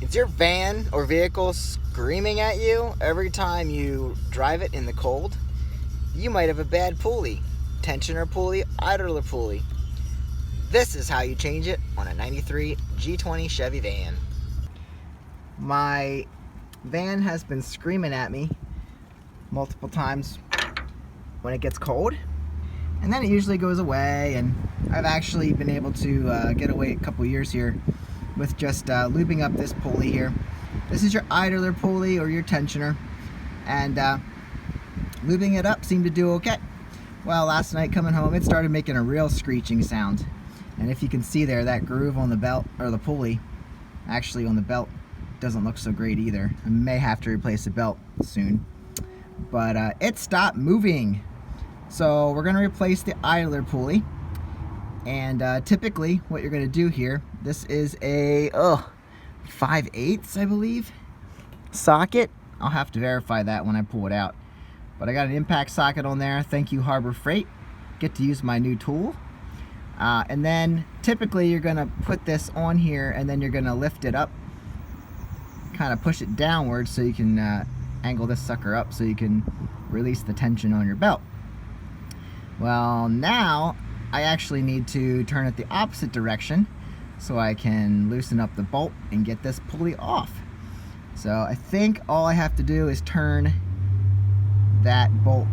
Is your van or vehicle screaming at you every time you drive it in the cold? You might have a bad pulley, tensioner pulley, idler pulley. This is how you change it on a 93 G20 Chevy van. My van has been screaming at me multiple times when it gets cold, and then it usually goes away, and I've actually been able to get away a couple years here with just lubing up this pulley here. This is your idler pulley or your tensioner, and lubing it up seemed to do okay. Well, last night coming home, it started making a real screeching sound, and if you can see there, that groove on the belt, or the pulley, actually on the belt, doesn't look so great either. I may have to replace the belt soon, but it stopped moving. So we're gonna replace the idler pulley, and typically what you're gonna do here, this is a 5/8, I believe, socket. I'll have to verify that when I pull it out, but I got an impact socket on there. Thank you, Harbor Freight. Get to use my new tool. And then typically you're gonna put this on here, and then you're gonna lift it up, kind of push it downward so you can angle this sucker up so you can release the tension on your belt. Well, now I actually need to turn it the opposite direction so I can loosen up the bolt and get this pulley off. So I think all I have to do is turn that bolt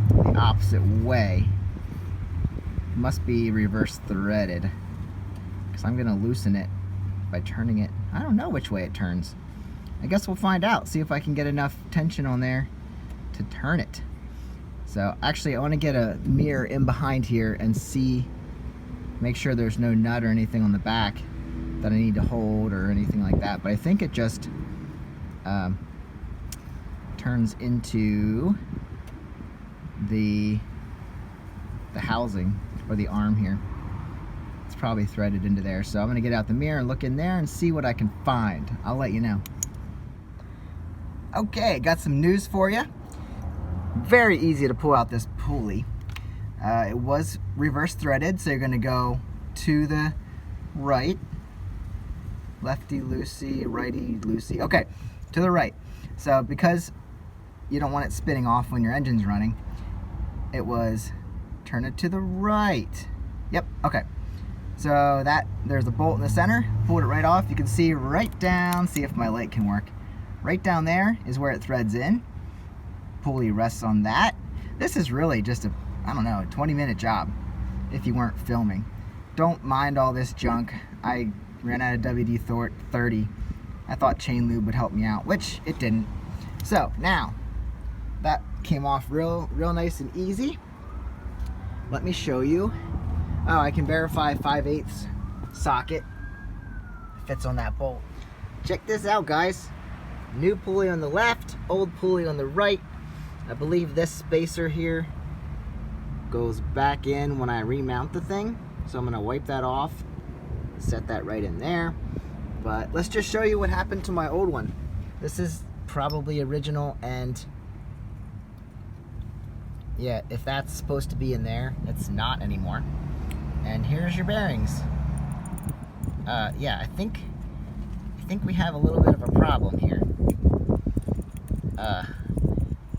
the opposite way. It must be reverse threaded, because I'm gonna loosen it by turning it. I don't know which way it turns. I guess we'll find out, see if I can get enough tension on there to turn it. So actually I want to get a mirror in behind here and see, make sure there's no nut or anything on the back that I need to hold or anything like that. But I think it just turns into the housing or the arm here. It's probably threaded into there. So I'm going to get out the mirror and look in there and see what I can find. I'll let you know. Okay, got some news for you. Very easy to pull out this pulley. It was reverse threaded, so you're going to go to the right. Lefty loosey, righty loosey. Okay, to the right. So because you don't want it spinning off when your engine's running, it was turn it to the right. Yep, okay. So there's a bolt in the center. Pulled it right off. You can see right down, see if my light can work. Right down there is where it threads in. Pulley rests on that. This is really just a, I don't know, a 20-minute job if you weren't filming. Don't mind all this junk. I ran out of WD-30. I thought chain lube would help me out, which it didn't. So now that came off real nice and easy. Let me show you. Oh, I can verify 5/8 socket fits on that bolt. Check this out, guys. New pulley on the left, old pulley on the right. I believe this spacer here goes back in when I remount the thing. So I'm gonna wipe that off, set that right in there. But let's just show you what happened to my old one. This is probably original, and yeah, if that's supposed to be in there, it's not anymore. And here's your bearings. Yeah, I think we have a little bit of a problem here.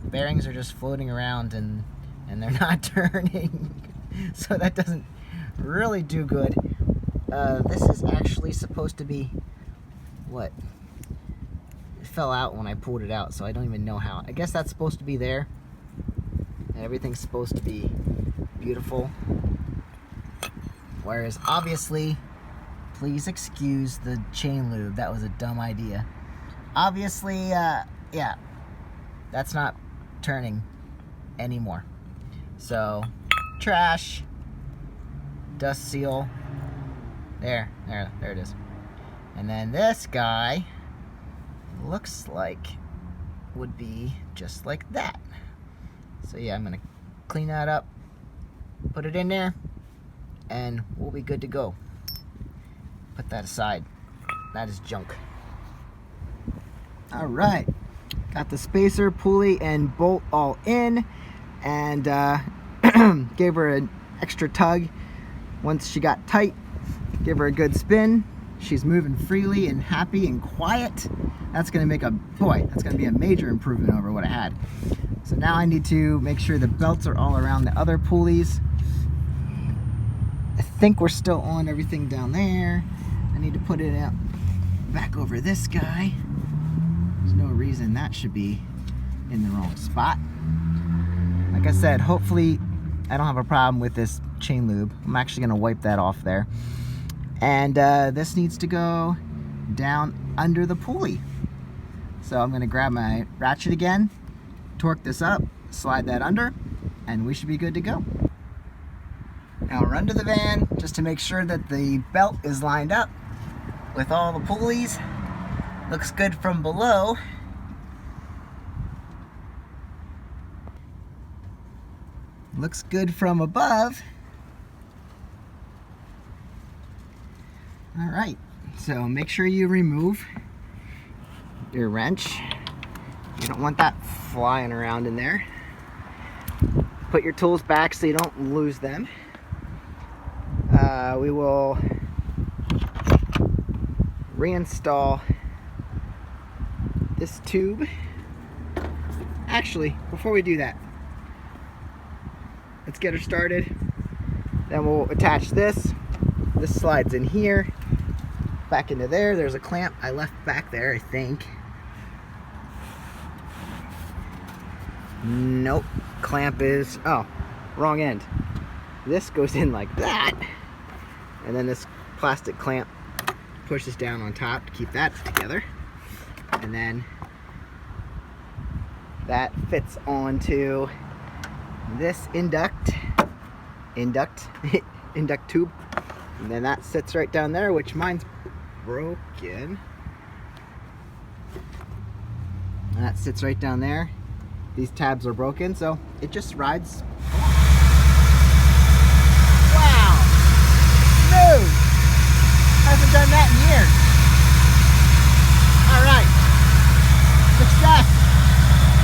Bearings are just floating around and they're not turning. So that doesn't really do good. This is actually supposed to be, what? It fell out when I pulled it out, so I don't even know how. I guess that's supposed to be there. And everything's supposed to be beautiful. Whereas obviously, please excuse the chain lube. That was a dumb idea. Obviously, yeah, that's not turning anymore. So, trash, dust seal, there it is. And then this guy looks like would be just like that. So yeah, I'm gonna clean that up, put it in there, and we'll be good to go. Put that aside. That is junk. All right, got the spacer, pulley, and bolt all in, and gave her an extra tug once she got tight. Give her a good spin. she's moving freely and happy and quiet. That's gonna make that's gonna be a major improvement over what I had. So now I need to make sure the belts are all around the other pulleys. I think we're still on everything down there. I need to put it out back over this guy. There's no reason that should be in the wrong spot. Like I said, hopefully I don't have a problem with this chain lube. I'm actually gonna wipe that off there. And this needs to go down under the pulley. So I'm gonna grab my ratchet again, torque this up, slide that under, and we should be good to go. Now run to the van just to make sure that the belt is lined up with all the pulleys. Looks good from below. Looks good from above. All right, so make sure you remove your wrench. You don't want that flying around in there. Put your tools back so you don't lose them. We will reinstall this tube. Actually, before we do that, let's get her started. Then we'll attach this. This slides in here, back into there. There's a clamp I left back there, I think. Nope, clamp is, oh, wrong end. This goes in like that, and then this plastic clamp pushes down on top to keep that together, and then that fits onto this induct tube, and then that sits right down there, which mine's broken, and that sits right down there. These tabs are broken, so it just rides. Wow, smooth. Haven't done that in years. All right, success.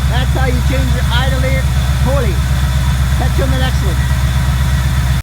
That's how you change your idler pulley. Catch you on the next one.